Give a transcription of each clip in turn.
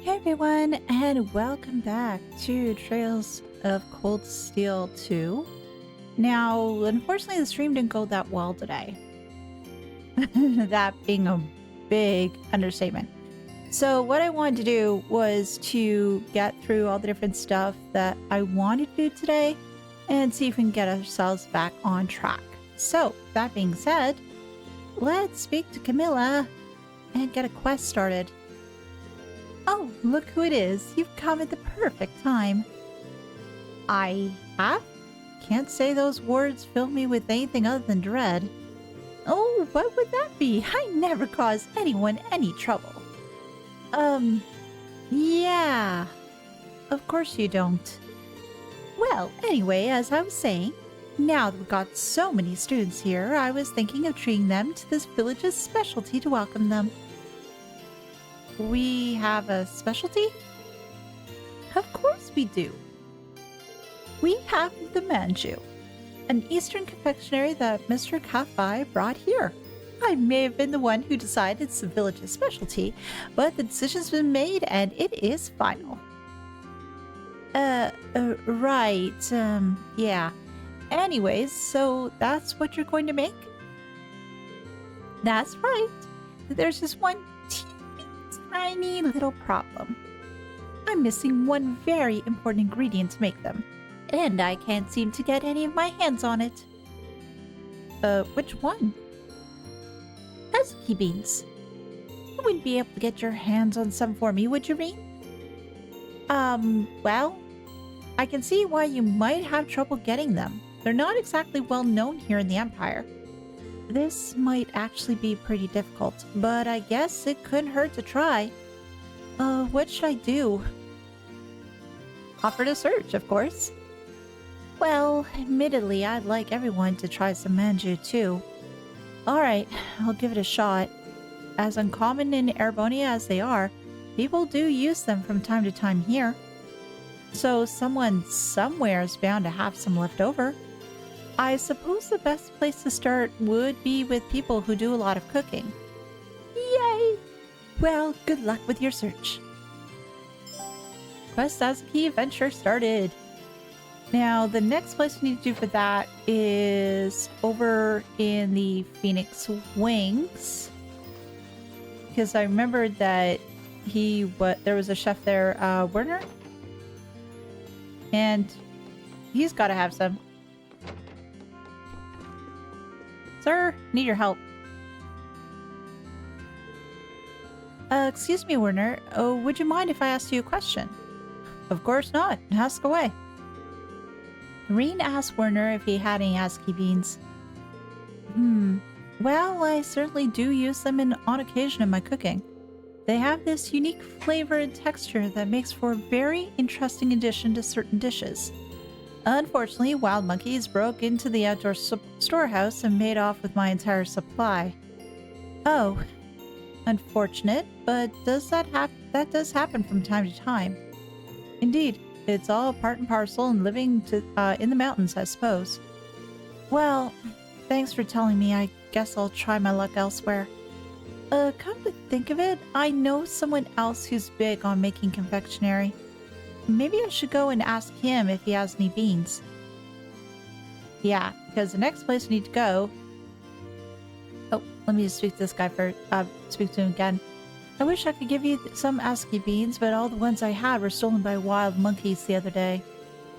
Hey everyone, and welcome back to Trails of Cold Steel 2. Now, unfortunately, the stream didn't go that well today. That being a big understatement. So what I wanted to do was to get through all the different stuff that I wanted to do today and see if we can get ourselves back on track. So, that being said, let's speak to Camilla and get a quest started. Oh, look who it is. You've come at the perfect time. I have? Can't say those words fill me with anything other than dread. Oh, what would that be? I never cause anyone any trouble. Yeah. Of course you don't. Well, anyway, as I was saying, now that we've got so many students here, I was thinking of treating them to this village's specialty to welcome them. We have a specialty? Of course we do. We have the manju, an Eastern confectionery that Mr. Kafai brought here. I may have been the one who decided it's the village's specialty, but the decision's been made and it is final. Right, yeah. Anyways, so that's what you're going to make? That's right. There's just one tiny little problem. I'm missing one very important ingredient to make them, and I can't seem to get any of my hands on it. Which one? Azuki beans. You wouldn't be able to get your hands on some for me, would you, Rean? Well, I can see why you might have trouble getting them. They're not exactly well known here in the Empire. This might actually be pretty difficult, but I guess it couldn't hurt to try. What should I do? Offer to search, of course. Well, admittedly, I'd like everyone to try some manju too. Alright, I'll give it a shot. As uncommon in Erebonia as they are, people do use them from time to time here. So someone somewhere is bound to have some left over. I suppose the best place to start would be with people who do a lot of cooking. Yay! Well, good luck with your search. Quest Azuki adventure started. Now, the next place we need to do for that is over in the Phoenix Wings. Because I remembered that there was a chef there, Werner. And he's got to have some. Sir, need your help. Excuse me, Werner. Oh, would you mind if I asked you a question? Of course not. Ask away. Rean asked Werner if he had any Azuki beans. Well, I certainly do use them on occasion in my cooking. They have this unique flavor and texture that makes for a very interesting addition to certain dishes. Unfortunately, wild monkeys broke into the outdoor storehouse and made off with my entire supply. Oh, unfortunate, but that does happen from time to time. Indeed, it's all part and parcel and living in the mountains, I suppose. Well, thanks for telling me. I guess I'll try my luck elsewhere. Come to think of it, I know someone else who's big on making confectionery. Maybe I should go and ask him if he has any beans. Yeah, because the next place we need to go... Oh, let me just speak to this guy first. Speak to him again. I wish I could give you some Azuki beans, but all the ones I had were stolen by wild monkeys the other day.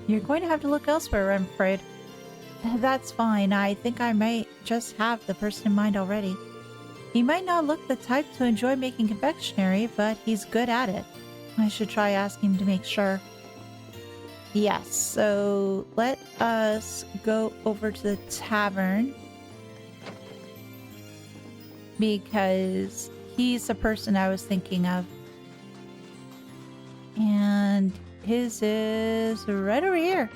You're going to have to look elsewhere, I'm afraid. That's fine. I think I might just have the person in mind already. He might not look the type to enjoy making confectionery, but he's good at it. I should try asking him to make sure. Yes, so let us go over to the tavern. Because he's the person I was thinking of. And his is right over here.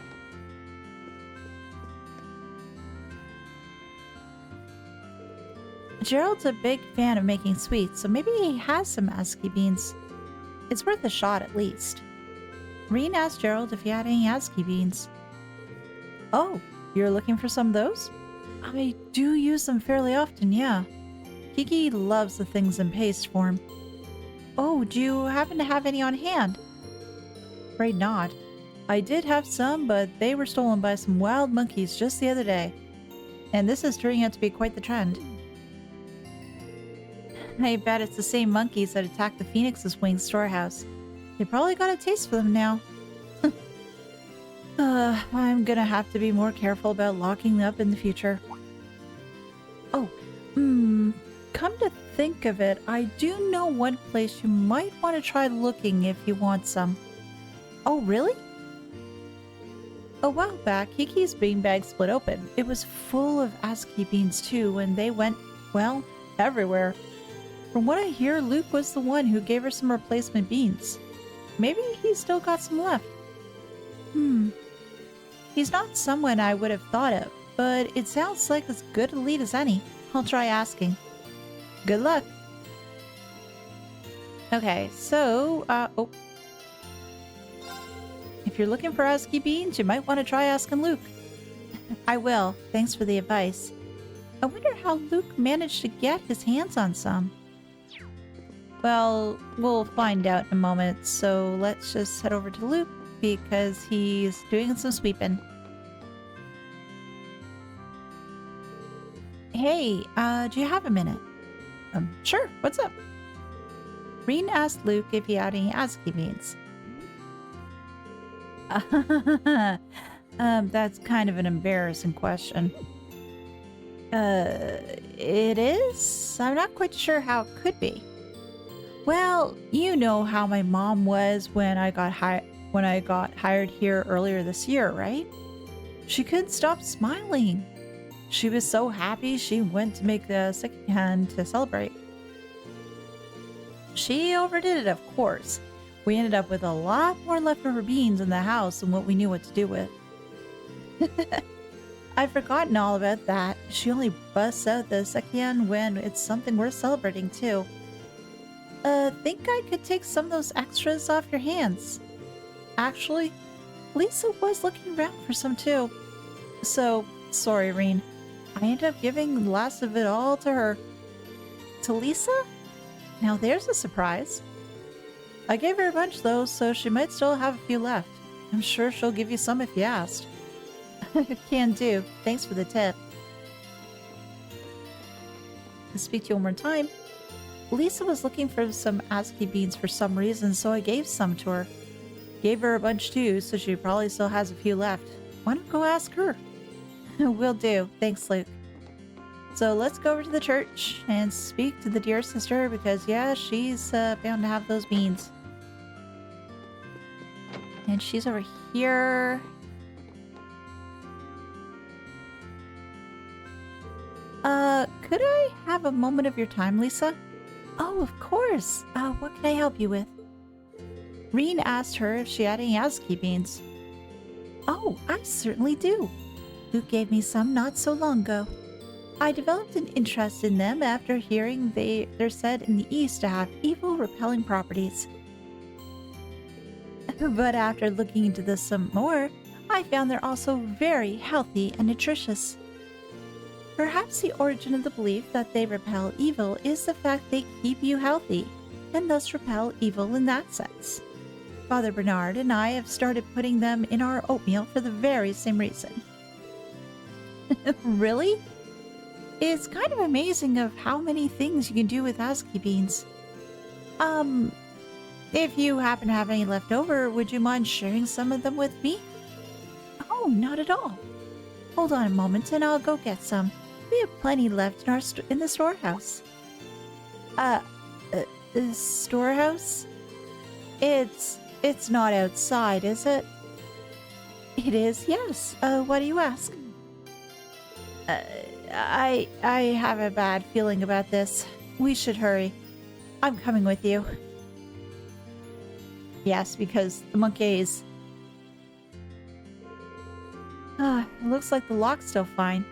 Gerald's a big fan of making sweets, so maybe he has some Azuki beans. It's worth a shot at least. Rean asked Gerald if he had any Azuki beans. Oh, you're looking for some of those? I do use them fairly often, yeah. Kiki loves the things in paste form. Oh, do you happen to have any on hand? Afraid not. I did have some, but they were stolen by some wild monkeys just the other day. And this is turning out to be quite the trend. I bet it's the same monkeys that attacked the Phoenix's Wing storehouse. They probably got a taste for them now. I'm gonna have to be more careful about locking them up in the future. Oh, come to think of it, I do know one place you might want to try looking if you want some. Oh, really? A while back, Kiki's beanbag split open. It was full of ASCII beans too, and they went, well, everywhere. From what I hear, Luke was the one who gave her some replacement beans. Maybe he's still got some left. He's not someone I would have thought of, but it sounds like as good a lead as any. I'll try asking. Good luck. Okay, so, if you're looking for ASCII beans, you might want to try asking Luke. I will. Thanks for the advice. I wonder how Luke managed to get his hands on some. Well, we'll find out in a moment, so let's just head over to Luke because he's doing some sweeping. Hey, do you have a minute? Sure, what's up? Rean asked Luke if he had any ASCII beans. That's kind of an embarrassing question. It is? I'm not quite sure how it could be. Well, you know how my mom was when I got hired here earlier this year, right? She couldn't stop smiling. She was so happy she went to make the second hand to celebrate. She overdid it, of course. We ended up with a lot more leftover beans in the house than what we knew what to do with. I've forgotten all about that. She only busts out the second when it's something worth celebrating too. Think I could take some of those extras off your hands. Actually, Lisa was looking around for some too. So, sorry, Rean. I ended up giving the last of it all to her. To Lisa? Now there's a surprise. I gave her a bunch though, so she might still have a few left. I'm sure she'll give you some if you asked. Can do. Thanks for the tip. To speak to you one more time, Lisa was looking for some ASCII beans for some reason, so I gave some to her. Gave her a bunch too, so she probably still has a few left. Why don't go ask her? Will do. Thanks, Luke. So let's go over to the church and speak to the dear sister because, yeah, she's bound to have those beans. And she's over here. Could I have a moment of your time, Lisa? Oh, of course. What can I help you with? Rean asked her if she had any ASCII beans. Oh, I certainly do. Luke gave me some not so long ago. I developed an interest in them after hearing they're said in the East to have evil repelling properties. But after looking into this some more, I found they're also very healthy and nutritious. Perhaps the origin of the belief that they repel evil is the fact they keep you healthy, and thus repel evil in that sense. Father Bernard and I have started putting them in our oatmeal for the very same reason. Really? It's kind of amazing of how many things you can do with ASCII beans. If you happen to have any left over, would you mind sharing some of them with me? Oh, not at all. Hold on a moment and I'll go get some. We have plenty left in the storehouse. The storehouse? It's not outside, is it? It is, yes. What do you ask? I have a bad feeling about this. We should hurry. I'm coming with you. Yes, because the monkeys. It looks like the lock's still fine.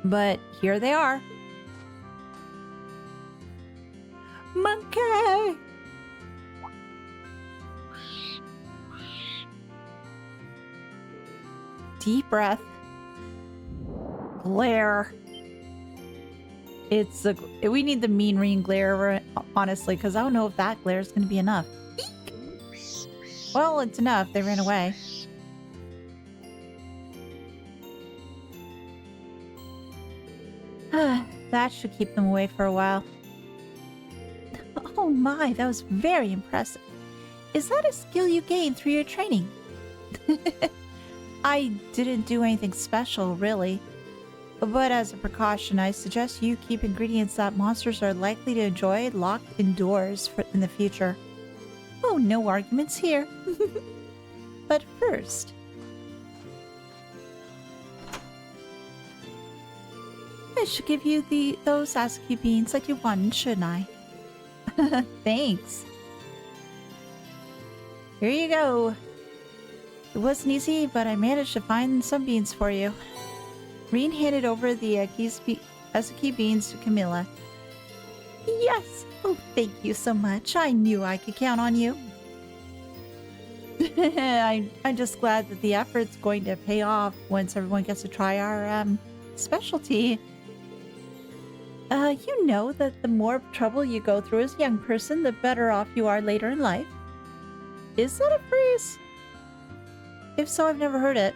But here they are. Monkey! Deep breath. Glare. We need the mean Rean glare, honestly, because I don't know if that glare is going to be enough. Well, it's enough. They ran away. That should keep them away for a while. Oh my, that was very impressive. Is that a skill you gained through your training? I didn't do anything special, really. But as a precaution, I suggest you keep ingredients that monsters are likely to enjoy locked indoors in the future. Oh, no arguments here. But first... I should give you those Arseids beans like you wanted, shouldn't I? Thanks. Here you go. It wasn't easy, but I managed to find some beans for you. Rean handed over the Arseids beans to Camilla. Yes! Oh, thank you so much. I knew I could count on you. I'm just glad that the effort's going to pay off once everyone gets to try our specialty. You know that the more trouble you go through as a young person, the better off you are later in life. Is that a phrase? If so, I've never heard it.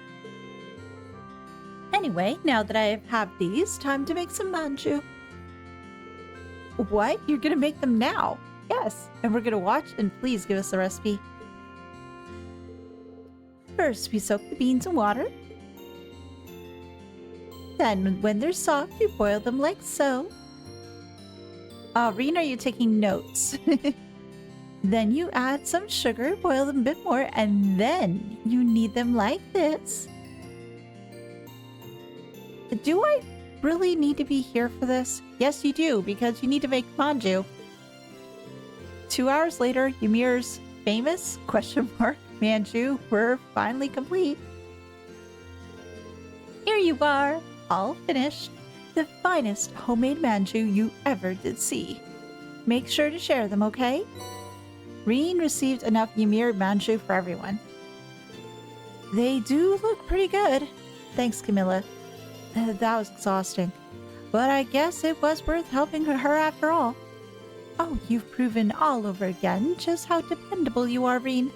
Anyway, now that I have these, time to make some manju. What? You're gonna make them now? Yes, and we're gonna watch, and please give us the recipe. First, we soak the beans in water. Then, when they're soft, you boil them like so. Rean, are you taking notes? Then you add some sugar, boil them a bit more, and then you knead them like this. Do I really need to be here for this? Yes, you do, because you need to make manju. 2 hours later, Ymir's famous manju were finally complete. Here you are, all finished. The finest homemade manju you ever did see. Make sure to share them, okay? Rean received enough Ymir manju for everyone. They do look pretty good. Thanks, Camilla. That was exhausting. But I guess it was worth helping her after all. Oh, you've proven all over again just how dependable you are, Rean.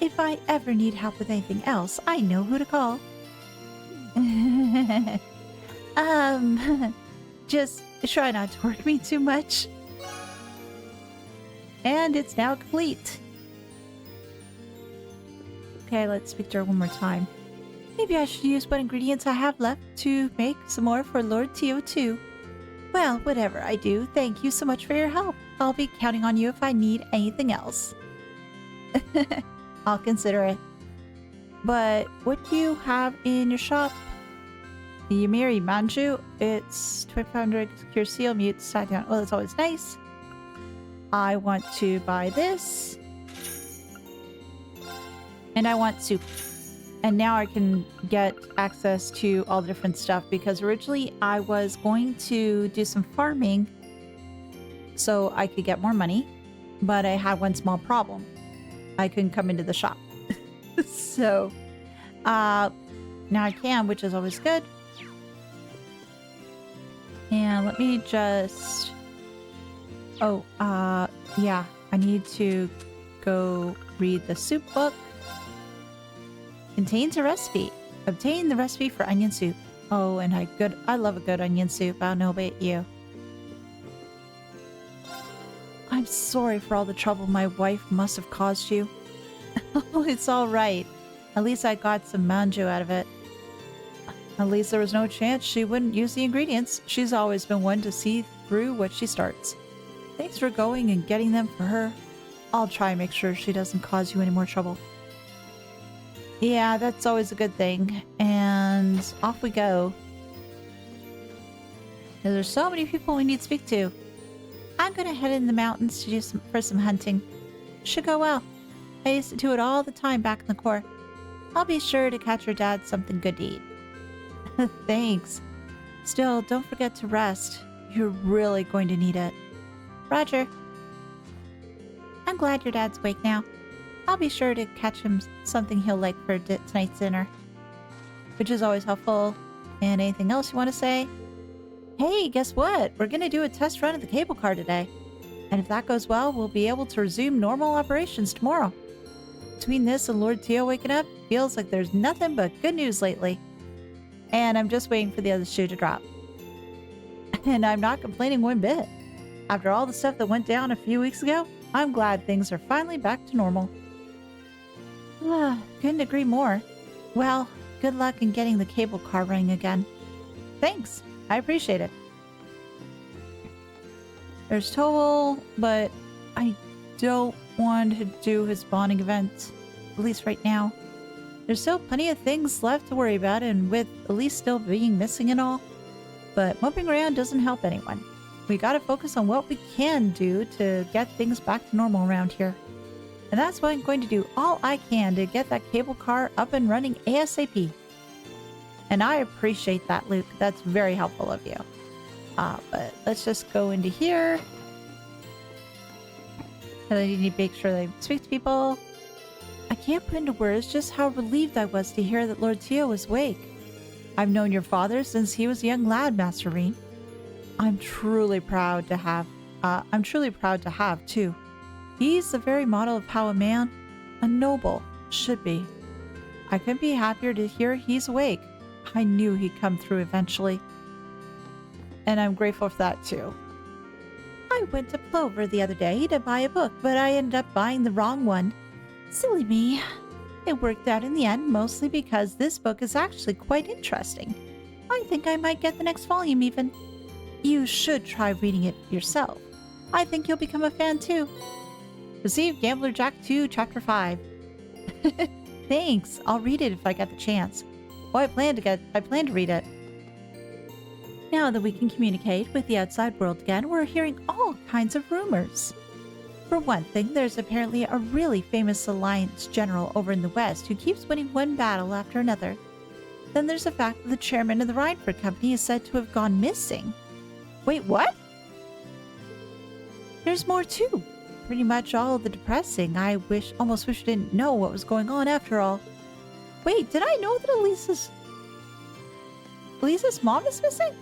If I ever need help with anything else, I know who to call. Just try not to work me too much. And it's now complete. Okay, let's speak to her one more time. Maybe I should use what ingredients I have left to make some more for Lord TO2. Well, whatever I do, thank you so much for your help. I'll be counting on you if I need anything else. I'll consider it. But what do you have in your shop? The Ymir manju. It's 2500 secure seal, mute, side down. Oh, that's always nice. I want to buy this. And I want soup. And now I can get access to all the different stuff because originally I was going to do some farming so I could get more money, but I had one small problem. I couldn't come into the shop. So now I can, which is always good. And let me just... Oh, yeah, I need to go read the soup book. Contains a recipe. Obtain the recipe for onion soup. Oh, and I love a good onion soup. I don't know about you. I'm sorry for all the trouble my wife must have caused you. Oh, it's all right. At least I got some manju out of it. At least there was no chance she wouldn't use the ingredients. She's always been one to see through what she starts. Thanks for going and getting them for her. I'll try and make sure she doesn't cause you any more trouble. Yeah, that's always a good thing. And off we go. There's so many people we need to speak to. I'm gonna head in the mountains to do some hunting. Should go well. I used to do it all the time back in the Corps. I'll be sure to catch your dad something good to eat. Thanks. Still, don't forget to rest. You're really going to need it. Roger. I'm glad your dad's awake now. I'll be sure to catch him something he'll like for tonight's dinner. Which is always helpful. And anything else you want to say? Hey, guess what? We're gonna do a test run of the cable car today. And if that goes well, we'll be able to resume normal operations tomorrow. Between this and Lord Tio waking up, feels like there's nothing but good news lately. And I'm just waiting for the other shoe to drop. And I'm not complaining one bit. After all the stuff that went down a few weeks ago, I'm glad things are finally back to normal. Couldn't agree more. Well, good luck in getting the cable car running again. Thanks. I appreciate it. There's Towel, but I don't want to do his bonding event, at least right now. There's still plenty of things left to worry about, and with Elise still being missing and all. But moping around doesn't help anyone. We gotta focus on what we can do to get things back to normal around here. And that's why I'm going to do all I can to get that cable car up and running ASAP. And I appreciate that, Luke. That's very helpful of you. But let's just go into here. And I need to make sure that I speak to people. I can't put into words just how relieved I was to hear that Lord Tio was awake. I've known your father since he was a young lad, Master Rean. I'm truly proud to have, too. He's the very model of how a man, a noble, should be. I couldn't be happier to hear he's awake. I knew he'd come through eventually. And I'm grateful for that, too. I went to Plover the other day to buy a book, but I ended up buying the wrong one. Silly me. It worked out in the end, mostly because this book is actually quite interesting. I think I might get the next volume even. You should try reading it yourself. I think you'll become a fan too. Receive Gambler Jack 2, Chapter 5. Thanks. I'll read it if I get the chance. Oh, I plan to read it. Now that we can communicate with the outside world again, we're hearing all kinds of rumors. For one thing, there's apparently a really famous alliance general over in the west who keeps winning one battle after another. Then there's the fact that the chairman of the Rhineford Company is said to have gone missing. Wait, what? There's more too. Pretty much all of the depressing. I almost wish I didn't know what was going on after all. Wait, did I know that Elisa's mom is missing?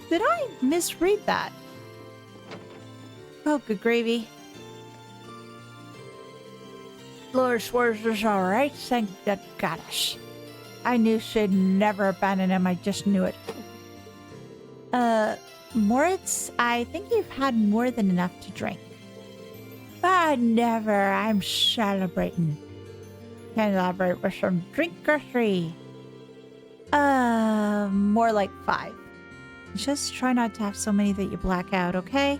Did I misread that? Oh, good gravy. Lord Schwarzers alright, thank the goddess. I knew she'd never abandon him, I just knew it. Moritz, I think you've had more than enough to drink. Never, I'm celebrating. Can elaborate with some drink or 3? More like 5. Just try not to have so many that you black out, okay?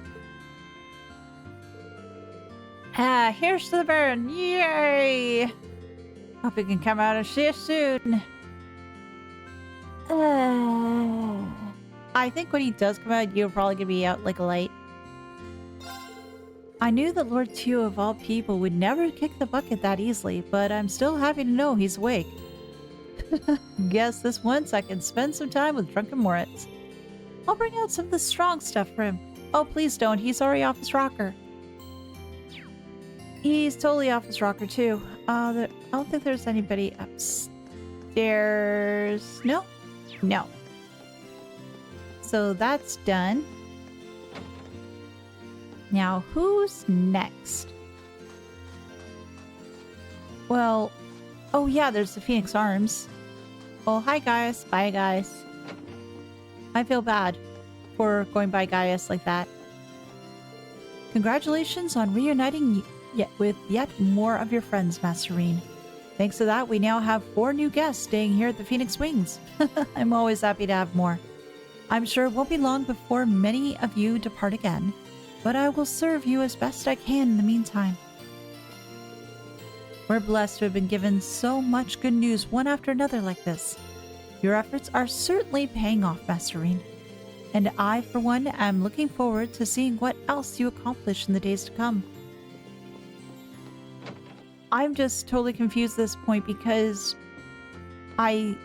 Here's to the Baron! Yay! Hope he can come out and see us soon. I think when he does come out, you're probably gonna be out like a light. I knew that Lord Tio of all people would never kick the bucket that easily, but I'm still happy to know he's awake. Guess this once I can spend some time with drunken Moritz. I'll bring out some of the strong stuff for him. Oh, please don't. He's already off his rocker. He's totally off his rocker, too. I don't think there's anybody upstairs. No? No. So that's done. Now, who's next? Well, oh yeah, there's the Phoenix Arms. Oh, hi guys. Bye guys. I feel bad for going by Gaius like that. Congratulations on reuniting with yet more of your friends, Master Rean. Thanks to that, we now have 4 new guests staying here at the Phoenix Wings. I'm always happy to have more. I'm sure it won't be long before many of you depart again, but I will serve you as best I can in the meantime. We're blessed to have been given so much good news one after another like this. Your efforts are certainly paying off, Master Rean. And I, for one, am looking forward to seeing what else you accomplish in the days to come. I'm just totally confused at this point because I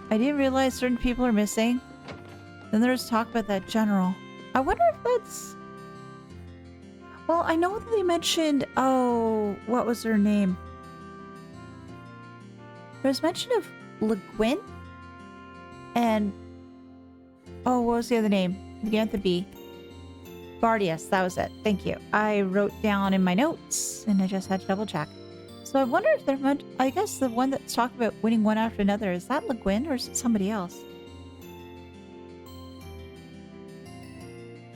didn't realize certain people are missing. Then there's talk about that general. I wonder if that's... Well, I know that they mentioned... Oh, what was her name? There was mention of Le Guin? And oh, what was the other name? Began with a B. Bardius, that was it. Thank you. I wrote down in my notes, and I just had to double check. So I wonder if they're meant, I guess the one that's talking about winning one after another, is that Le Guin or is it somebody else?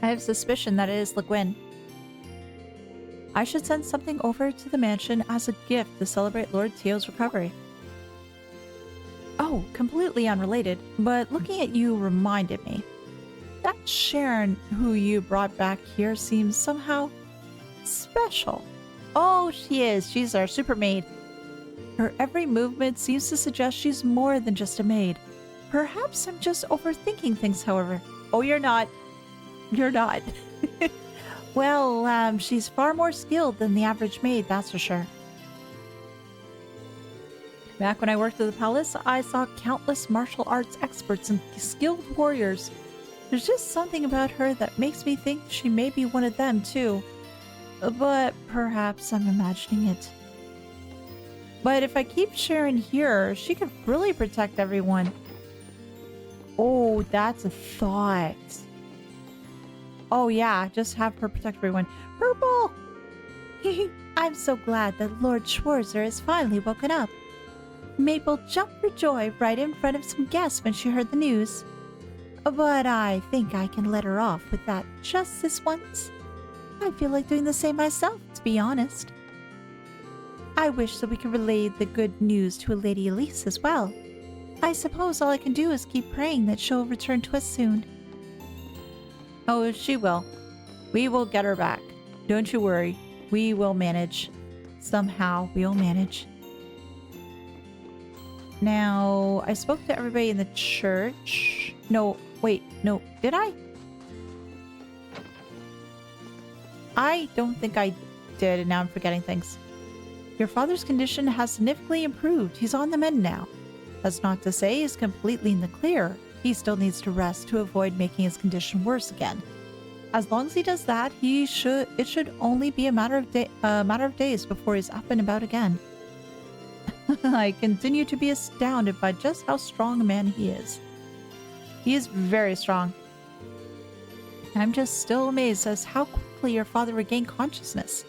I have suspicion that it is Le Guin. I should send something over to the mansion as a gift to celebrate Lord Teo's recovery. Oh, completely unrelated, but looking at you reminded me. That Sharon who you brought back here seems somehow special. Oh, she is. She's our super maid. Her every movement seems to suggest she's more than just a maid. Perhaps I'm just overthinking things, however. Oh, you're not. You're not. Well, she's far more skilled than the average maid, that's for sure. Back when I worked at the palace, I saw countless martial arts experts and skilled warriors. There's just something about her that makes me think she may be one of them, too. But perhaps I'm imagining it. But if I keep Sharon here, she could really protect everyone. Oh, that's a thought. Oh yeah, just have her protect everyone. Purple! I'm so glad that Lord Schwarzer has finally woken up. Maple jumped for joy right in front of some guests when she heard the news. But I think I can let her off with that just this once. I feel like doing the same myself, to be honest. I wish that we could relay the good news to Lady Elise as well. I suppose all I can do is keep praying that she'll return to us soon. Oh, she will. We will get her back. Don't you worry. We will manage. Somehow we'll manage. Now, I spoke to everybody in the church. No, wait, no, did I? I don't think I did, and now I'm forgetting things. Your father's condition has significantly improved. He's on the mend now. That's not to say he's completely in the clear. He still needs to rest to avoid making his condition worse again. As long as he does that, it should only be a matter of days before he's up and about again. I continue to be astounded by just how strong a man he is. He is very strong. I'm just still amazed as how quickly your father regained consciousness.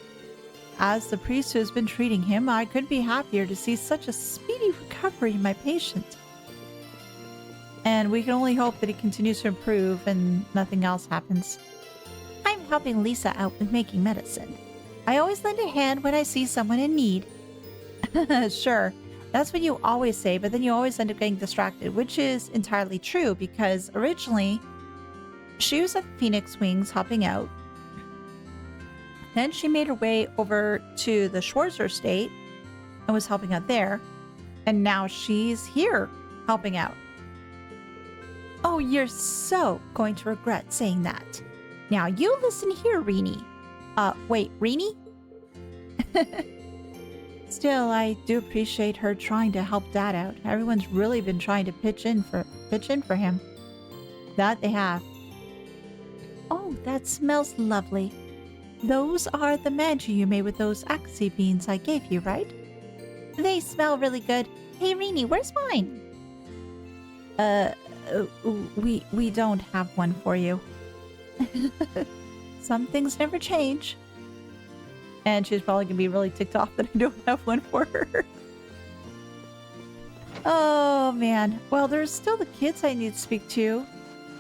As the priest who has been treating him, I couldn't be happier to see such a speedy recovery in my patient. And we can only hope that he continues to improve and nothing else happens. I'm helping Lisa out with making medicine. I always lend a hand when I see someone in need. Sure, that's what you always say, but then you always end up getting distracted, which is entirely true because originally she was at the Phoenix Wings helping out. Then she made her way over to the Schwarzer estate and was helping out there. And now she's here helping out. Oh, you're so going to regret saying that. Now you listen here, Reanie. Wait, Reanie? Still, I do appreciate her trying to help Dad out. Everyone's really been trying to pitch in for him. That they have. Oh, that smells lovely. Those are the manju you made with those axi beans I gave you, right? They smell really good. Hey, Reanie, where's mine? We don't have one for you. Some things never change. And she's probably gonna be really ticked off that I don't have one for her. Oh, man. Well, there's still the kids I need to speak to.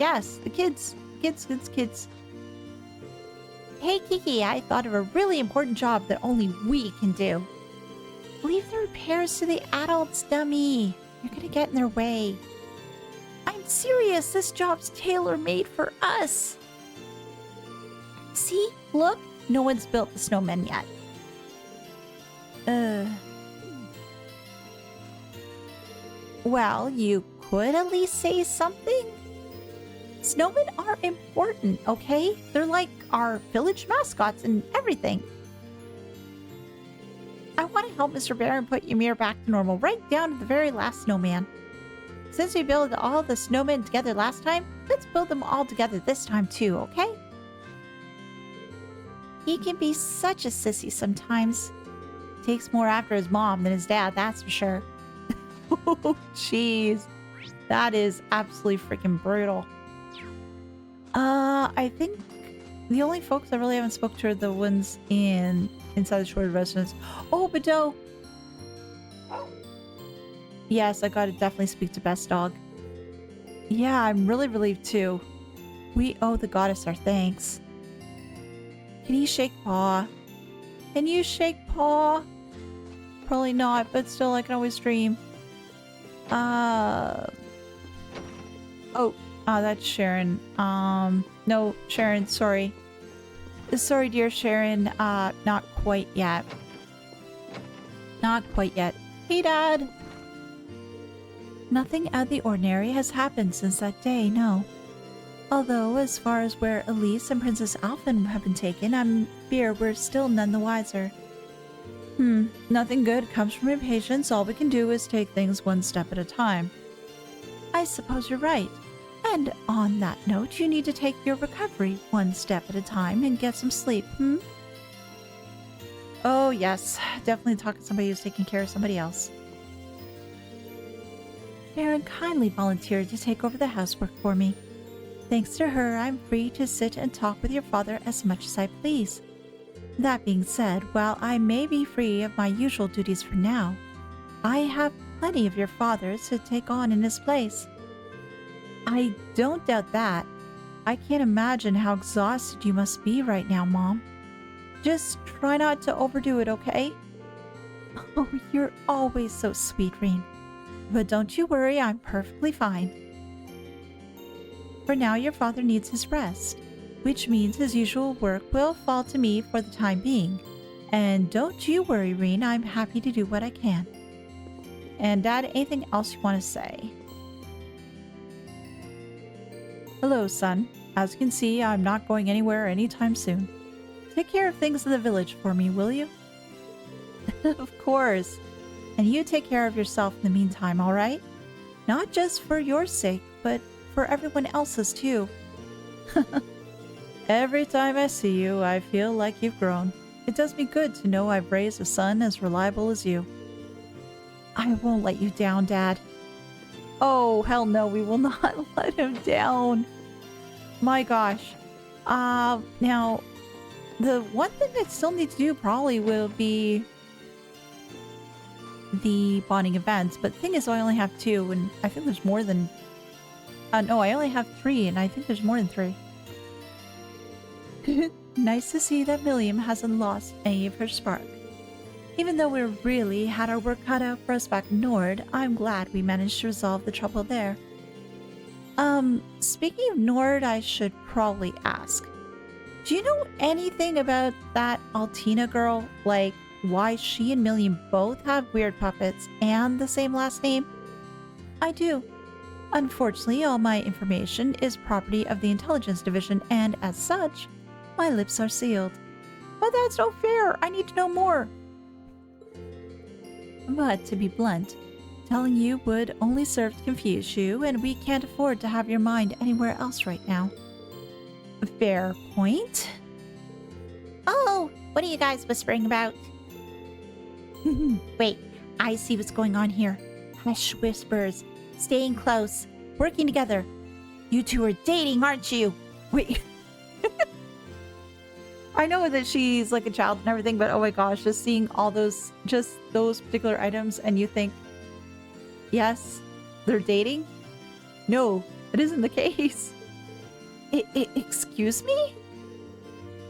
Yes, the kids. Kids. Hey, Kiki, I thought of a really important job that only we can do. Leave the repairs to the adults, dummy. You're gonna get in their way. I'm serious. This job's tailor-made for us. See? Look. No one's built the snowmen yet. Well, you could at least say something. Snowmen are important, okay? They're like our village mascots and everything. I want to help Mr. Bear and put Ymir back to normal, right down to the very last snowman. Since we built all the snowmen together last time, let's build them all together this time too, okay? He can be such a sissy sometimes. Takes more after his mom than his dad, that's for sure. Oh, jeez. That is absolutely freaking brutal. I think the only folks I really haven't spoke to are the ones inside the Schwarzers residence. Oh, Badeau! Yes, I gotta definitely speak to Best Dog. Yeah, I'm really relieved too. We owe the goddess our thanks. Can you shake paw? Can you shake paw? Probably not, but still I can always dream. That's Sharon. No, Sharon, sorry. Sorry, dear Sharon. Not quite yet. Not quite yet. Hey, Dad! Nothing out of the ordinary has happened since that day, no. Although, as far as where Elise and Princess Alphen have been taken, I fear we're still none the wiser. Nothing good comes from impatience. All we can do is take things one step at a time. I suppose you're right. And on that note, you need to take your recovery one step at a time and get some sleep, Oh, yes. Definitely talk to somebody who's taking care of somebody else. Sharon kindly volunteered to take over the housework for me. Thanks to her, I'm free to sit and talk with your father as much as I please. That being said, while I may be free of my usual duties for now, I have plenty of your father's to take on in his place. I don't doubt that. I can't imagine how exhausted you must be right now, Mom. Just try not to overdo it, okay? Oh, you're always so sweet, Rean. But don't you worry, I'm perfectly fine. For now, your father needs his rest, which means his usual work will fall to me for the time being. And don't you worry, Rean, I'm happy to do what I can. And Dad, anything else you want to say? Hello, son. As you can see, I'm not going anywhere anytime soon. Take care of things in the village for me, will you? Of course. And you take care of yourself in the meantime, all right? Not just for your sake, but for everyone else's too. Every time I see you, I feel like you've grown. It does me good to know I've raised a son as reliable as you. I won't let you down, Dad. Oh, hell no, we will not let him down. My gosh. Now, the one thing I still need to do probably will be the bonding events, but the thing is I only have 2, and I think there's more than... no, I only have 3, and I think there's more than 3. Nice to see that Milliam hasn't lost any of her spark. Even though we really had our work cut out for us back in Nord, I'm glad we managed to resolve the trouble there. Speaking of Nord, I should probably ask. Do you know anything about that Altina girl? Like, why she and Milliam both have weird puppets and the same last name? I do. Unfortunately, all my information is property of the Intelligence Division, and as such, my lips are sealed. But that's no fair! I need to know more! But to be blunt, telling you would only serve to confuse you, and we can't afford to have your mind anywhere else right now. Fair point. Oh, what are you guys whispering about? Wait, I see what's going on here. Hush whispers, staying close, working together. You two are dating, aren't you? Wait. I know that she's like a child and everything, but oh my gosh, just seeing all those, just those particular items and you think, yes, they're dating? No, it isn't the case. Excuse me?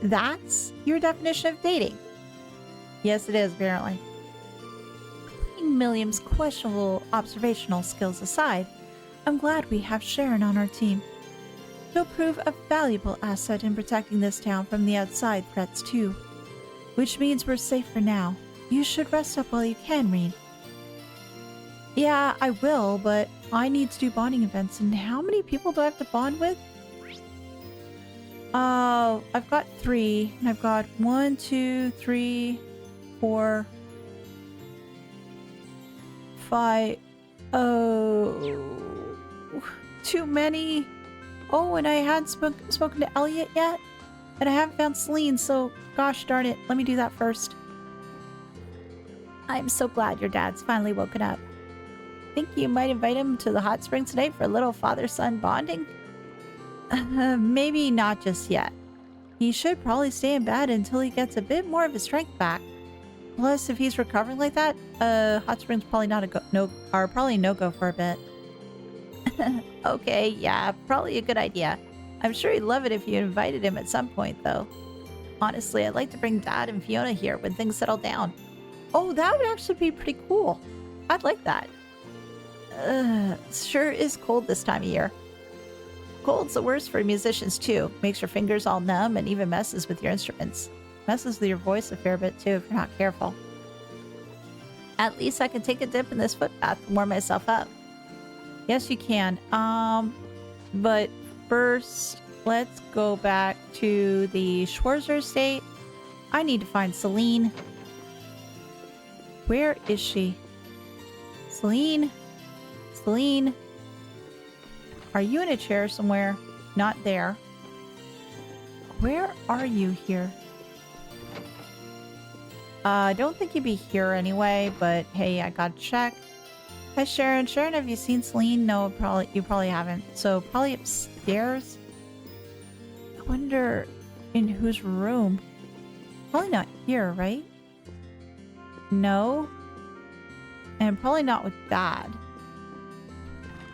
That's your definition of dating? Yes, it is, apparently. Putting Milliam's questionable observational skills aside, I'm glad we have Sharon on our team. She'll prove a valuable asset in protecting this town from the outside threats too. Which means we're safe for now. You should rest up while you can, Rean. Yeah, I will, but I need to do bonding events, and how many people do I have to bond with? I've got 3, and I've got 1, 2, 3, 4, 5. Oh, too many. Oh, and I hadn't spoken to Elliot yet, and I haven't found Celine, so gosh darn it, let me do that first. I'm so glad your dad's finally woken up. think you might invite him to the hot springs tonight for a little father-son bonding? Maybe not just yet. He should probably stay in bed until he gets a bit more of his strength back. Plus, if he's recovering like that, hot springs probably probably no-go for a bit. Okay, yeah, probably a good idea. I'm sure he'd love it if you invited him at some point, though. Honestly, I'd like to bring Dad and Fiona here when things settle down. Oh, that would actually be pretty cool. I'd like that. Sure is cold this time of year. Cold's the worst for musicians, too. Makes your fingers all numb and even messes with your instruments. Messes with your voice a fair bit, too, if you're not careful. At least I can take a dip in this footbath to warm myself up. Yes, you can. But first, let's go back to the Schwarzers estate. I need to find Celine. Where is she? Celine? Celine? Are you in a chair somewhere? Not there. Where are you here? I don't think you'd be here anyway, but hey, I gotta check. Hi, Sharon. Sharon, have you seen Celine? No, you probably haven't. So probably upstairs? I wonder in whose room? Probably not here, right? No. And probably not with Dad.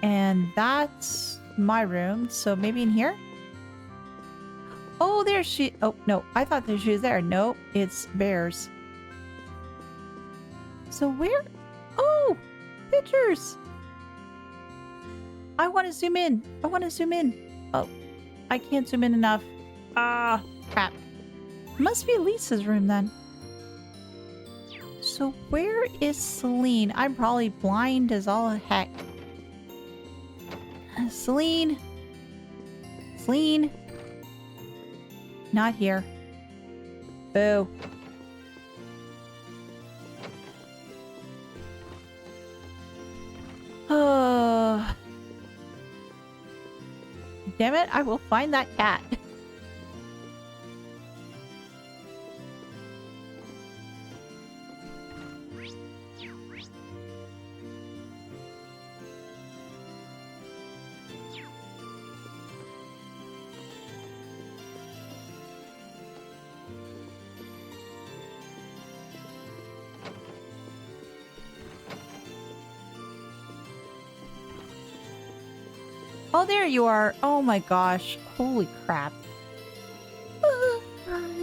And that's my room, so maybe in here? Oh, there she... Oh, no, I thought that she was there. Nope, it's Bears. So where... Oh, pictures! I want to zoom in. I want to zoom in. Oh, I can't zoom in enough. Ah, crap. Must be Lisa's room then. So where is Celine? I'm probably blind as all heck. Celine? Celine? Not here. Boo. Oh. Damn it, I will find that cat. Oh, there you are. Oh my gosh. Holy crap.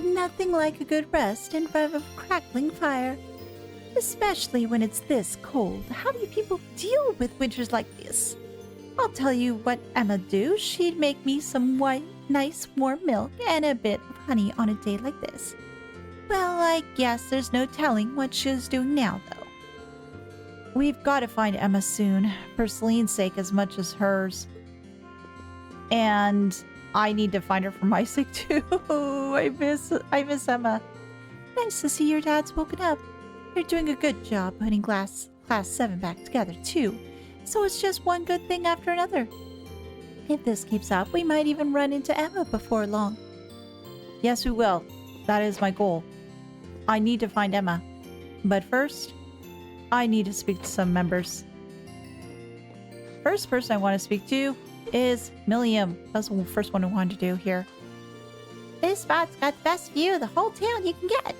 Nothing like a good rest in front of a crackling fire. Especially when it's this cold. How do you people deal with winters like this? I'll tell you what Emma'd do. She'd make me some nice warm milk and a bit of honey on a day like this. Well, I guess there's no telling what she's doing now, though. We've got to find Emma soon, for Celine's sake as much as hers. And I need to find her for my sake too. I miss Emma. Nice to see your dad's woken up. You're doing a good job putting Class VII back together too. So it's just one good thing after another. If this keeps up, we might even run into Emma before long. Yes, we will. That is my goal. I need to find Emma. But first, I need to speak to some members. First person I want to speak to is Milliam. That's the first one I wanted to do here. This spot's got the best view of the whole town you can get.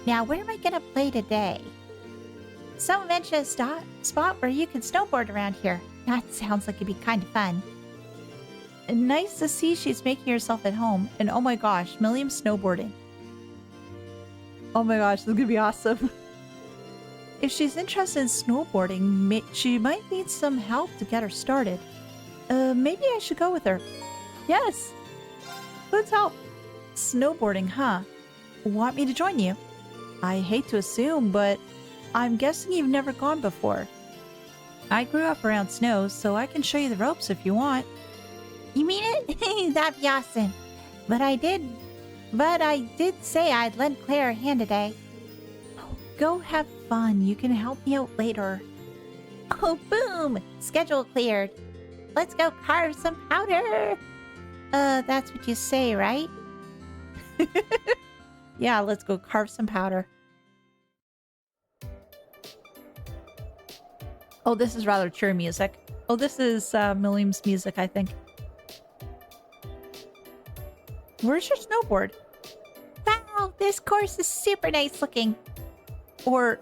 Now, where am I going to play today? Someone mentioned a spot where you can snowboard around here. That sounds like it'd be kind of fun. And nice to see she's making herself at home. And oh my gosh, Milliam's snowboarding. Oh my gosh, this is going to be awesome. If she's interested in snowboarding, she might need some help to get her started. Maybe I should go with her. Yes. Let's help. Snowboarding, huh? Want me to join you? I hate to assume, but I'm guessing you've never gone before. I grew up around snow, so I can show you the ropes if you want. You mean it? That'd be awesome. But I did say I'd lend Claire a hand today. Oh, go have fun. You can help me out later. Oh, boom! Schedule cleared. Let's go carve some powder. That's what you say, right? Yeah, let's go carve some powder. Oh, this is rather cheery music. Oh, this is Milliam's music, I think. Where's your snowboard? Wow, this course is super nice looking. Or...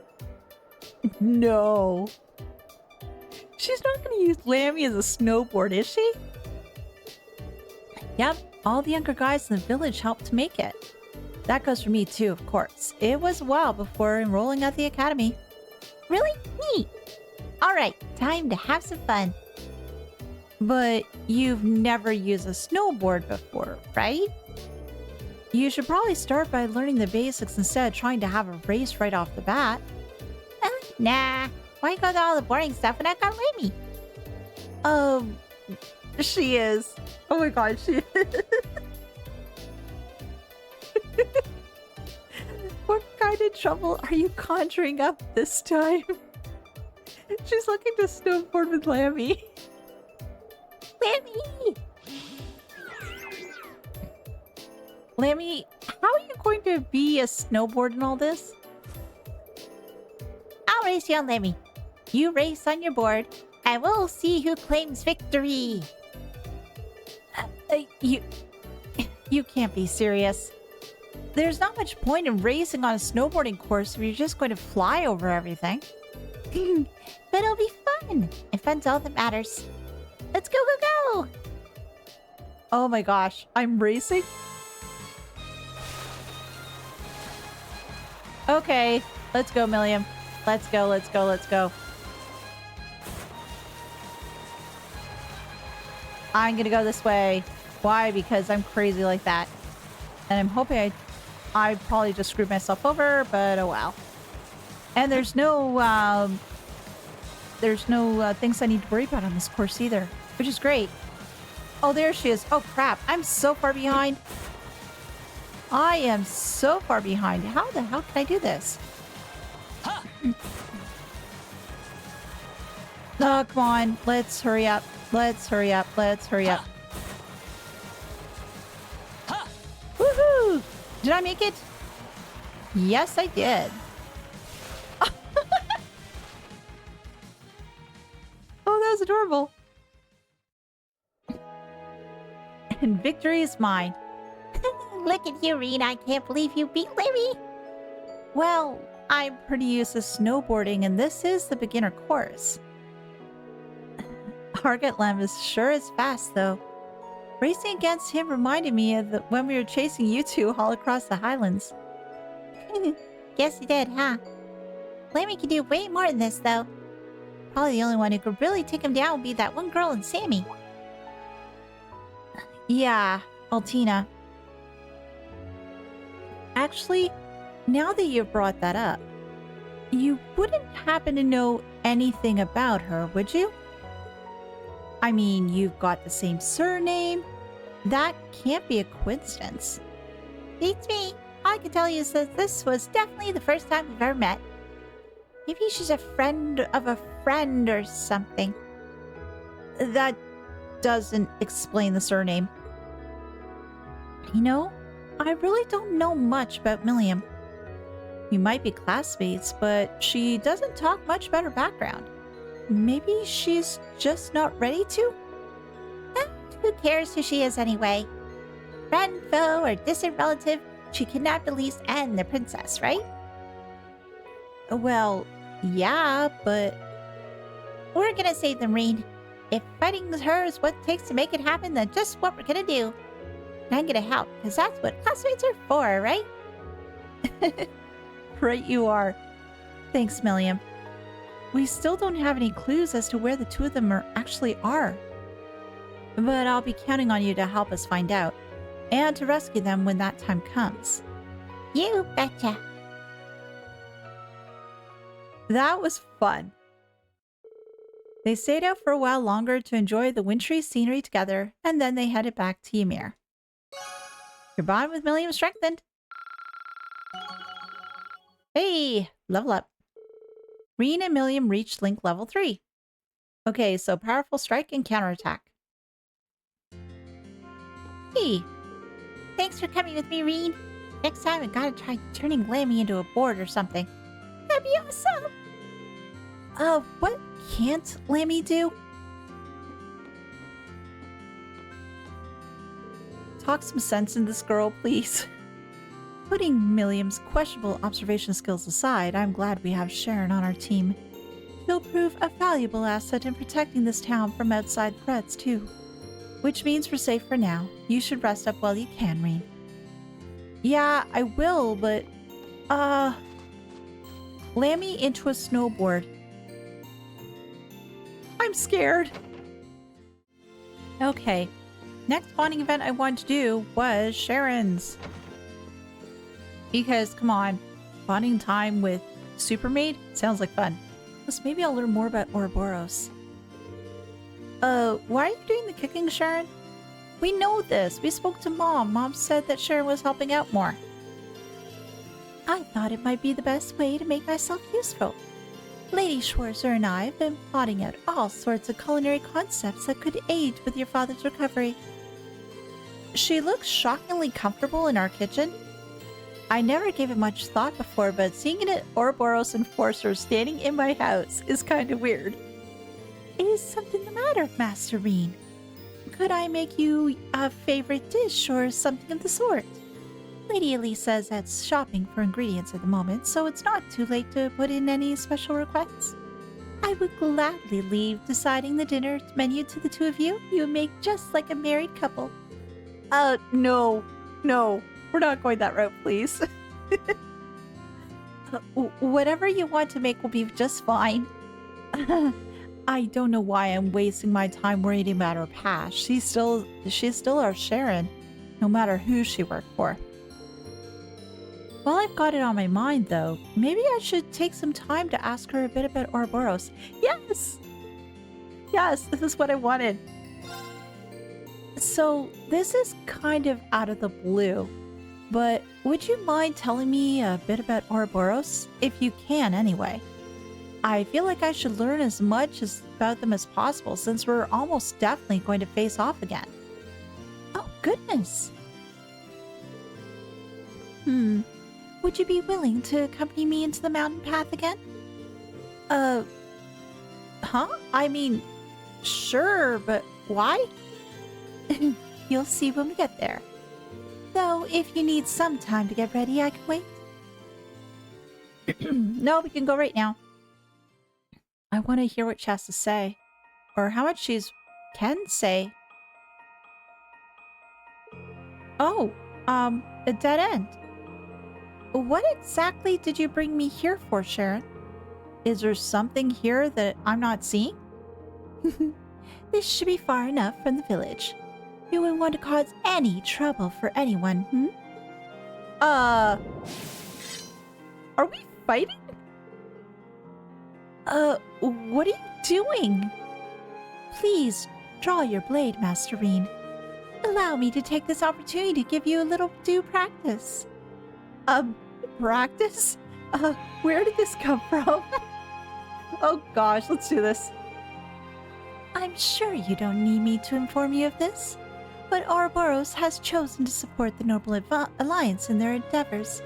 No. She's not going to use Lammy as a snowboard, is she? Yep, all the younger guys in the village helped to make it. That goes for me too, of course. It was a while before enrolling at the academy. Really? Neat. Alright, time to have some fun. But you've never used a snowboard before, right? You should probably start by learning the basics instead of trying to have a race right off the bat. Nah. Why go to all the boring stuff when I got Lammy? She is. Oh my god, she is. What kind of trouble are you conjuring up this time? She's looking to snowboard with Lammy. Lammy! Lammy, how are you going to be a snowboard in all this? I'll race you on Lammy. You race on your board, and we'll see who claims victory. You can't be serious. There's not much point in racing on a snowboarding course if you're just going to fly over everything. But it'll be fun, and fun's all that matters. Let's go, go, go! Oh my gosh, I'm racing? Okay, let's go, Milliam. Let's go, let's go, let's go. I'm gonna go this way. Why? Because I'm crazy like that. And I'm hoping I probably just screwed myself over, but oh well. And there's no things I need to worry about on this course either, which is great. Oh, there she is. Oh crap, I'm so far behind. I am so far behind. How the hell can I do this? Oh, come on. Let's hurry up. Let's hurry up. Let's hurry up. Woohoo! Did I make it? Yes, I did. Oh, that was adorable. And victory is mine. Look at you, Rean. I can't believe you beat Lammy. Well, I'm pretty used to snowboarding, and this is the beginner course. Elehayyme is sure is fast, though. Racing against him reminded me of when we were chasing you two all across the highlands. Guess you did, huh? Lammy can do way more than this, though. Probably the only one who could really take him down would be that one girl in Sammy. Yeah, Altina. Actually, now that you've brought that up, you wouldn't happen to know anything about her, would you? I mean, you've got the same surname. That can't be a coincidence. Beats me. All I can tell you is that this was definitely the first time we've ever met. Maybe she's a friend of a friend or something. That doesn't explain the surname. You know, I really don't know much about Milliam. We might be classmates, but she doesn't talk much about her background. Maybe she's just not ready to? Who cares who she is anyway? Friend, foe, or distant relative, she kidnapped Elise and the princess, right? Well, yeah, but... We're gonna save them, Rean. If fighting her is what it takes to make it happen, then just what we're gonna do. And I'm gonna help, because that's what classmates are for, right? Right you are. Thanks, Milliam. We still don't have any clues as to where the two of them actually are. But I'll be counting on you to help us find out, and to rescue them when that time comes. You betcha. That was fun. They stayed out for a while longer to enjoy the wintry scenery together, and then they headed back to Ymir. Your bond with Milliam strengthened. Hey, level up. Rean and Milliam reached Link level 3. Okay, so powerful strike and counterattack. Hey, thanks for coming with me, Rean. Next time I gotta try turning Lammy into a board or something. That'd be awesome. What can't Lammy do? Talk some sense in this girl, please. Putting Milliam's questionable observation skills aside, I'm glad we have Sharon on our team. She'll prove a valuable asset in protecting this town from outside threats, too. Which means we're safe for now. You should rest up while you can, Rean. Yeah, I will, but... Lammy into a snowboard. I'm scared. Okay. Next bonding event I wanted to do was Sharon's. Because, come on, bonding time with Supermaid sounds like fun. Plus, maybe I'll learn more about Ouroboros. Why are you doing the cooking, Sharon? We know this. We spoke to Mom. Mom said that Sharon was helping out more. I thought it might be the best way to make myself useful. Lady Schwarzer and I have been plotting out all sorts of culinary concepts that could aid with your father's recovery. She looks shockingly comfortable in our kitchen. I never gave it much thought before, but seeing an Ouroboros enforcer standing in my house is kind of weird. Is something the matter, Master Rean? Could I make you a favorite dish or something of the sort? Lady Elisa is out shopping for ingredients at the moment, so it's not too late to put in any special requests. I would gladly leave deciding the dinner menu to the two of you. You would make just like a married couple. No. We're not going that route, please. Whatever you want to make will be just fine. I don't know why I'm wasting my time worrying about her past. She's still our Sharon, no matter who she worked for. While I've got it on my mind, though, maybe I should take some time to ask her a bit about Ouroboros. Yes! Yes, this is what I wanted. So, this is kind of out of the blue, but would you mind telling me a bit about Ouroboros? If you can, anyway. I feel like I should learn as much about them as possible since we're almost definitely going to face off again. Oh, goodness. Would you be willing to accompany me into the mountain path again? I mean, sure, but why? You'll see when we get there. Though, if you need some time to get ready, I can wait. No, we can go right now. I want to hear what she has to say. Or how much she can say. Oh, a dead end. What exactly did you bring me here for, Sharon? Is there something here that I'm not seeing? This should be far enough from the village. You wouldn't want to cause any trouble for anyone, Are we fighting? What are you doing? Please, draw your blade, Master Rean. Allow me to take this opportunity to give you a little due practice. Practice? Where did this come from? Oh gosh, let's do this. I'm sure you don't need me to inform you of this, but Ouroboros has chosen to support the Noble Alliance in their endeavors.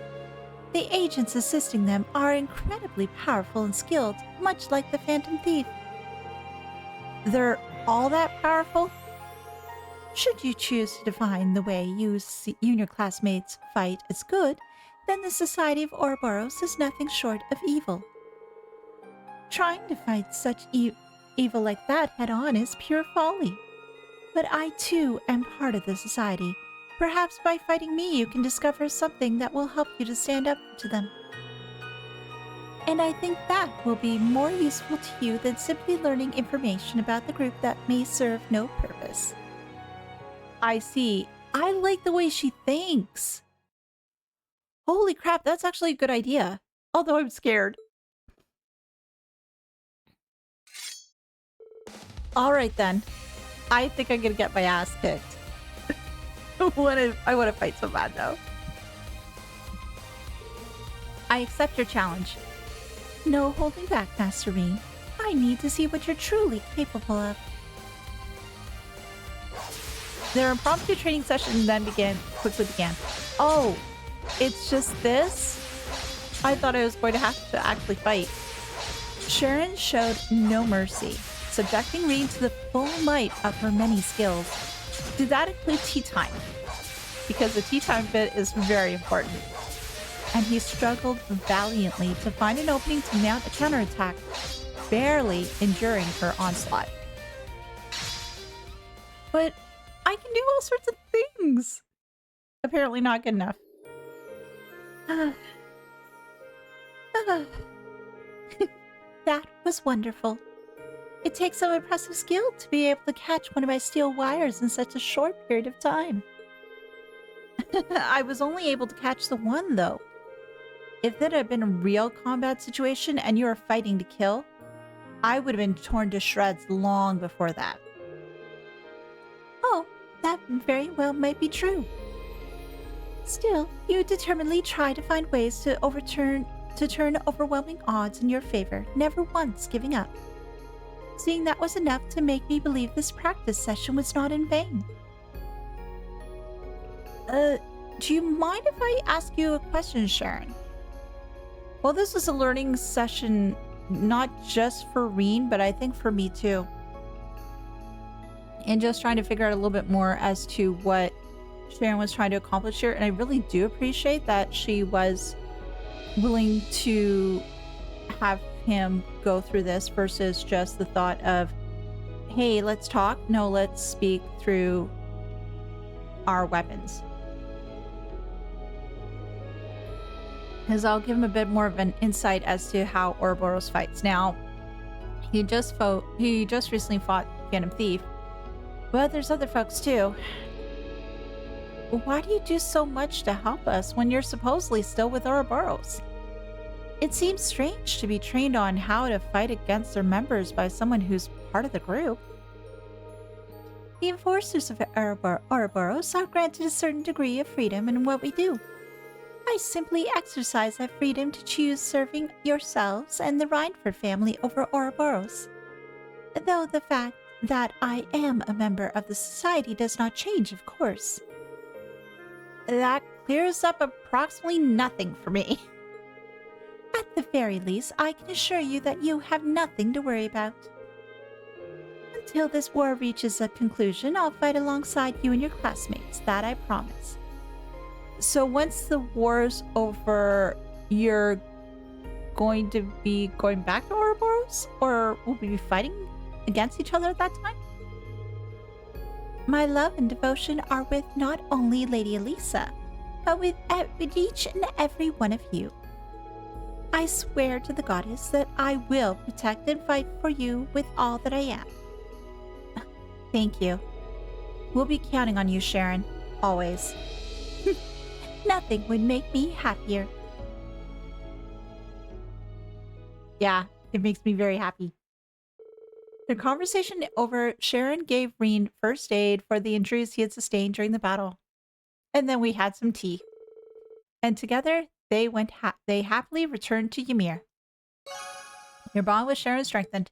The agents assisting them are incredibly powerful and skilled, much like the Phantom Thief. They're all that powerful? Should you choose to define the way you and your classmates fight as good, then the Society of Ouroboros is nothing short of evil. Trying to fight such evil like that head-on is pure folly. But I, too, am part of the Society. Perhaps by fighting me you can discover something that will help you to stand up to them. And I think that will be more useful to you than simply learning information about the group that may serve no purpose. I see. I like the way she thinks. Holy crap, that's actually a good idea. Although I'm scared. Alright then. I think I'm gonna get my ass kicked. I want to fight so bad though. I accept your challenge. No holding back, Master Rean. I need to see what you're truly capable of. Their impromptu training session then quickly began. Oh, it's just this? I thought I was going to have to actually fight. Sharon showed no mercy, subjecting Rean to the full might of her many skills. Did that include tea time? Because the tea time bit is very important. And he struggled valiantly to find an opening to mount a counterattack, barely enduring her onslaught. But I can do all sorts of things. Apparently not good enough. That was wonderful. It takes some impressive skill to be able to catch one of my steel wires in such a short period of time. I was only able to catch the one, though. If that had been a real combat situation and you were fighting to kill, I would have been torn to shreds long before that. Oh, that very well might be true. Still, you determinedly try to find ways to turn overwhelming odds in your favor, never once giving up. Seeing that was enough to make me believe this practice session was not in vain. Do you mind if I ask you a question, Sharon? Well, this was a learning session not just for Rean, but I think for me too. And just trying to figure out a little bit more as to what Sharon was trying to accomplish here. And I really do appreciate that she was willing to have him go through this versus just the thought of, hey, let's talk. No, let's speak through our weapons. Because I'll give him a bit more of an insight as to how Ouroboros fights. Now, he just recently fought Phantom Thief, but there's other folks too. Why do you do so much to help us when you're supposedly still with Ouroboros? It seems strange to be trained on how to fight against their members by someone who's part of the group. The enforcers of Ouroboros are granted a certain degree of freedom in what we do. I simply exercise that freedom to choose serving yourselves and the Reinford family over Ouroboros. Though the fact that I am a member of the society does not change, of course. That clears up approximately nothing for me. At the very least, I can assure you that you have nothing to worry about. Until this war reaches a conclusion, I'll fight alongside you and your classmates, that I promise. So once the war's over, you're going to be going back to Ouroboros? Or will we be fighting against each other at that time? My love and devotion are with not only Lady Elisa, but with each and every one of you. I swear to the goddess that I will protect and fight for you with all that I am. Thank you. We'll be counting on you, Sharon. Always. Nothing would make me happier. Yeah, it makes me very happy. Their conversation over, Sharon gave Rean first aid for the injuries he had sustained during the battle. And then we had some tea. And together, they happily returned to Ymir. Your bond with Sharon strengthened.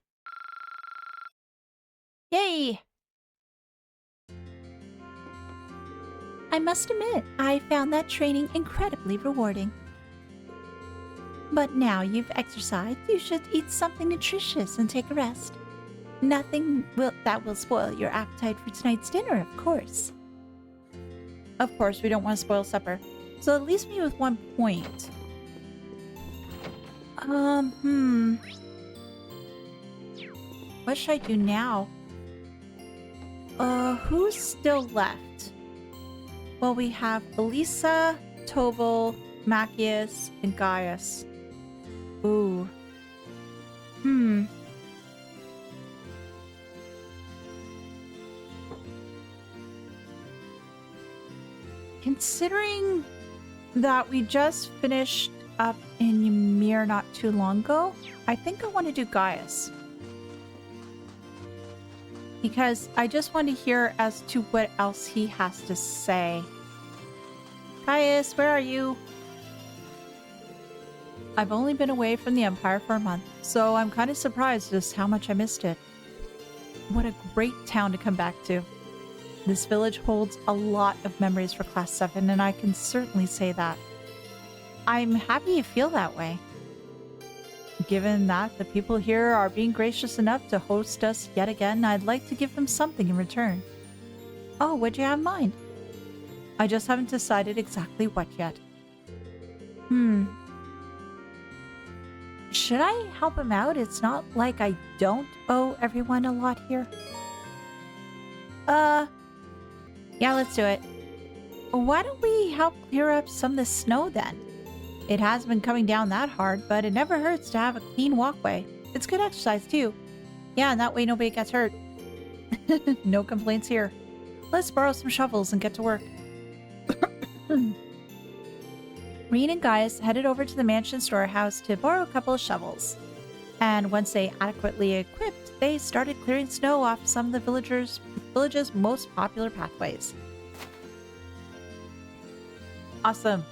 Yay! I must admit, I found that training incredibly rewarding. But now you've exercised, you should eat something nutritious and take a rest. Nothing that will spoil your appetite for tonight's dinner, of course. Of course, we don't want to spoil supper. So it leaves me with one point. What should I do now? Who's still left? Well, we have Elisa, Tobal, Macias, and Gaius. Ooh. Considering that we just finished up in Ymir not too long ago, I think I want to do Gaius. Because I just want to hear as to what else he has to say. Gaius, where are you? I've only been away from the Empire for a month, so I'm kind of surprised just how much I missed it. What a great town to come back to. This village holds a lot of memories for Class 7, and I can certainly say that. I'm happy you feel that way. Given that the people here are being gracious enough to host us yet again, I'd like to give them something in return. Oh, what'd you have in mind? I just haven't decided exactly what yet. Should I help him out? It's not like I don't owe everyone a lot here. Yeah, let's do it. Why don't we help clear up some of the snow then? It has been coming down that hard, but it never hurts to have a clean walkway. It's good exercise too. Yeah, and that way nobody gets hurt. No complaints here. Let's borrow some shovels and get to work. Rean and Gaius headed over to the mansion storehouse to borrow a couple of shovels. And once they adequately equipped, they started clearing snow off some of the village's most popular pathways. Awesome.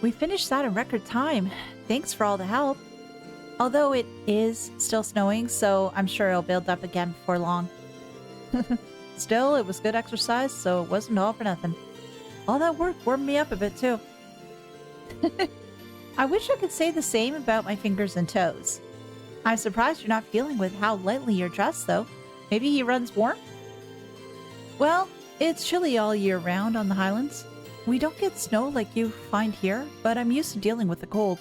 We finished that in record time. Thanks for all the help. Although it is still snowing, so I'm sure it'll build up again before long. Still, it was good exercise, so it wasn't all for nothing. All that work warmed me up a bit too. I wish I could say the same about my fingers and toes. I'm surprised you're not feeling with how lightly you're dressed, though. Maybe he runs warm? Well, it's chilly all year round on the highlands. We don't get snow like you find here, but I'm used to dealing with the cold.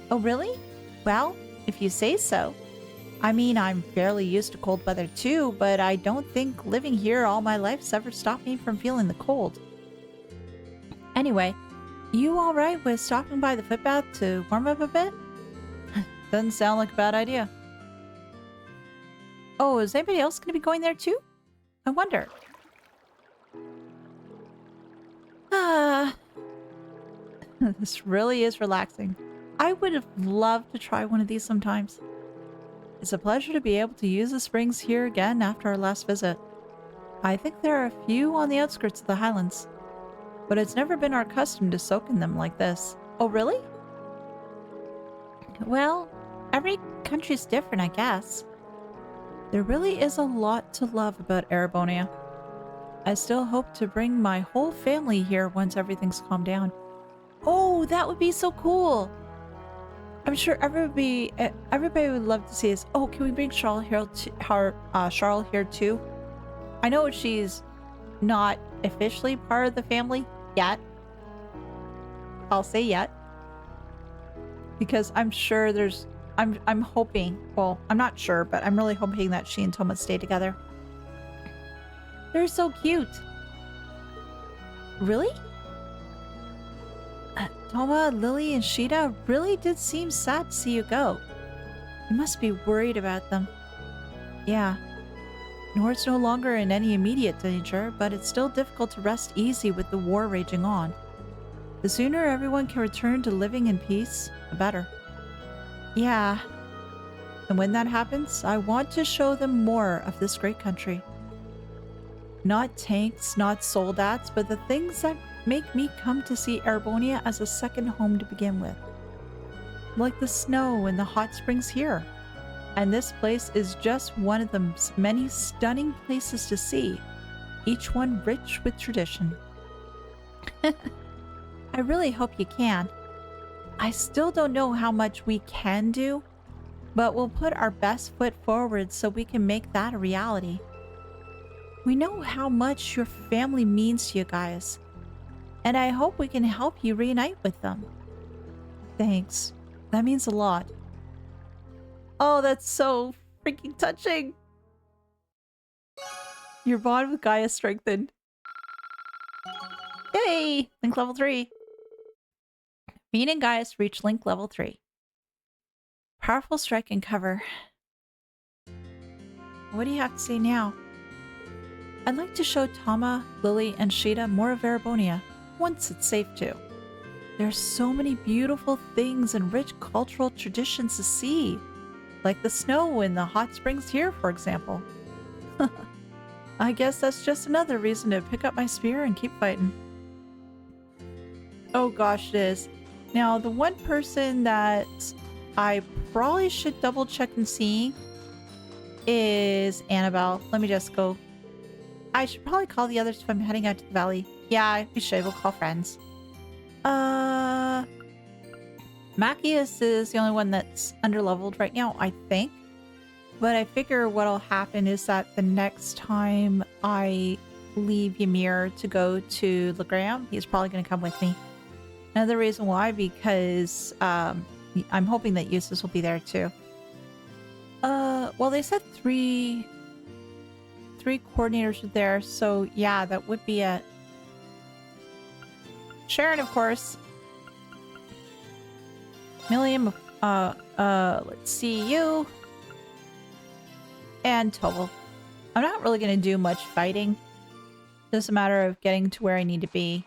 Oh, really? Well, if you say so. I mean, I'm fairly used to cold weather too, but I don't think living here all my life's ever stopped me from feeling the cold. Anyway, you alright with stopping by the footbath to warm up a bit? Doesn't sound like a bad idea. Oh, is anybody else going to be going there too? I wonder. This really is relaxing. I would have loved to try one of these sometimes. It's a pleasure to be able to use the springs here again after our last visit. I think there are a few on the outskirts of the highlands, but it's never been our custom to soak in them like this. Oh, really? Well, every country's different, I guess. There really is a lot to love about Erebonia. I still hope to bring my whole family here once everything's calmed down. Oh, that would be so cool! I'm sure everybody would love to see this. Oh, can we bring Charlotte here too? I know she's not officially part of the family yet. I'll say yet. Because I'm sure I'm hoping, well, I'm not sure, but I'm really hoping that she and Thomas stay together. They're so cute. Really? Toma, Lily, and Sheeta really did seem sad to see you go. You must be worried about them. Yeah. Nord's no longer in any immediate danger, but it's still difficult to rest easy with the war raging on. The sooner everyone can return to living in peace, the better. Yeah. And when that happens, I want to show them more of this great country. Not tanks, not soldats, but the things that make me come to see Erebonia as a second home to begin with. Like the snow and the hot springs here. And this place is just one of the many stunning places to see, each one rich with tradition. I really hope you can. I still don't know how much we can do, but we'll put our best foot forward so we can make that a reality. We know how much your family means to you guys, and I hope we can help you reunite with them. Thanks. That means a lot. Oh, that's so freaking touching. Your bond with Gaia strengthened. Yay! Link level 3. Rean and Gaius reach Link level 3. Powerful strike and cover. What do you have to say now? I'd like to show Tama, Lily, and Sheeta more of Erebonia, once it's safe to. There's so many beautiful things and rich cultural traditions to see, like the snow and the hot springs here, for example. I guess that's just another reason to pick up my spear and keep fighting. Oh gosh, it is. Now, the one person that I probably should double check and see is Annabelle. Let me just go. I should probably call the others if I'm heading out to the valley. Yeah, we should. We'll call friends. Machias is the only one that's underleveled right now, I think. But I figure what'll happen is that the next time I leave Ymir to go to Legram, he's probably going to come with me. Another reason why, because I'm hoping that Eustace will be there too. Well, they said three coordinators are there, so yeah, that would be a Sharon, of course. Milliam, let's see, you. And Tobel. I'm not really going to do much fighting. Just a matter of getting to where I need to be.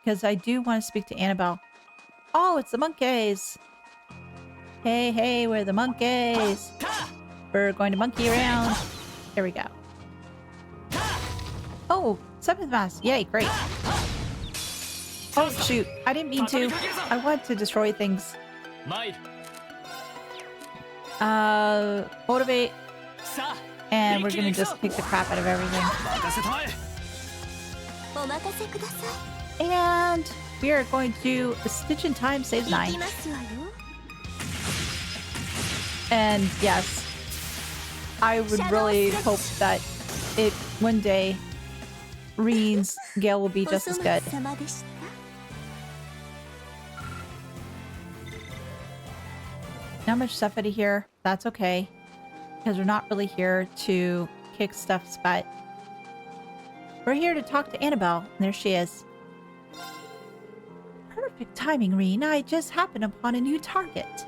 Because I do want to speak to Annabelle. Oh, it's the monkeys! Hey, hey, we're the monkeys! We're going to monkey around. There we go. Oh, 7th Mass. Yay, great. Oh, shoot. I didn't mean to. I want to destroy things. Motivate. And we're gonna just kick the crap out of everything. And we are going to do a Stitch in Time saves 9. And yes, I would really hope that one day Rean's Gale will be just as good. Not much stuff out of here. That's okay. Because we're not really here to kick stuff's butt. We're here to talk to Annabelle. And there she is. Perfect timing, Rean. I just happened upon a new target.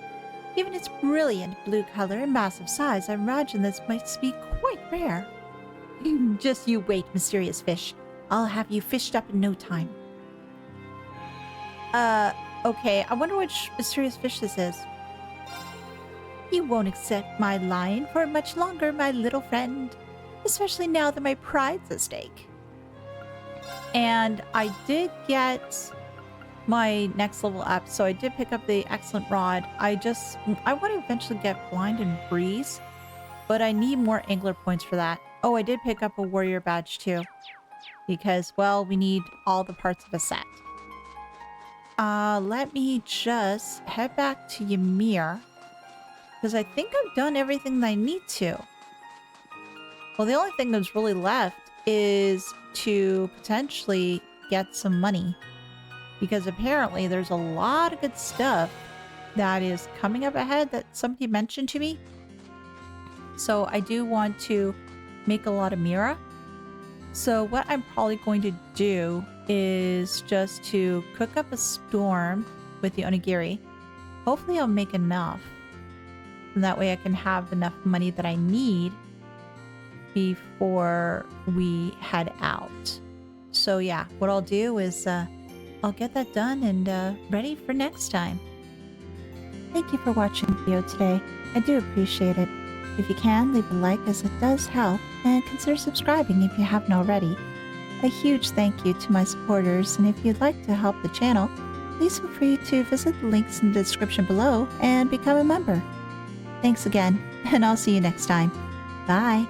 Given its brilliant blue color and massive size, I imagine this might be quite rare. Just you wait, mysterious fish. I'll have you fished up in no time. Okay. I wonder which mysterious fish this is. You won't accept my line for much longer, my little friend. Especially now that my pride's at stake. And I did get my next level up, so I did pick up the excellent rod. I want to eventually get blind and breeze, but I need more angler points for that. Oh, I did pick up a warrior badge too, because, well, we need all the parts of a set. Let me just head back to Ymir, because I think I've done everything that I need to. Well, the only thing that's really left is to potentially get some money, because apparently there's a lot of good stuff that is coming up ahead that somebody mentioned to me. So I do want to make a lot of Mira. So what I'm probably going to do is just to cook up a storm with the onigiri. Hopefully I'll make enough. And that way I can have enough money that I need before we head out. So yeah, what I'll do is I'll get that done and ready for next time. Thank you for watching the video today. I do appreciate it. If you can, leave a like as it does help, and consider subscribing if you haven't already. A huge thank you to my supporters, and if you'd like to help the channel, please feel free to visit the links in the description below and become a member. Thanks again, and I'll see you next time. Bye!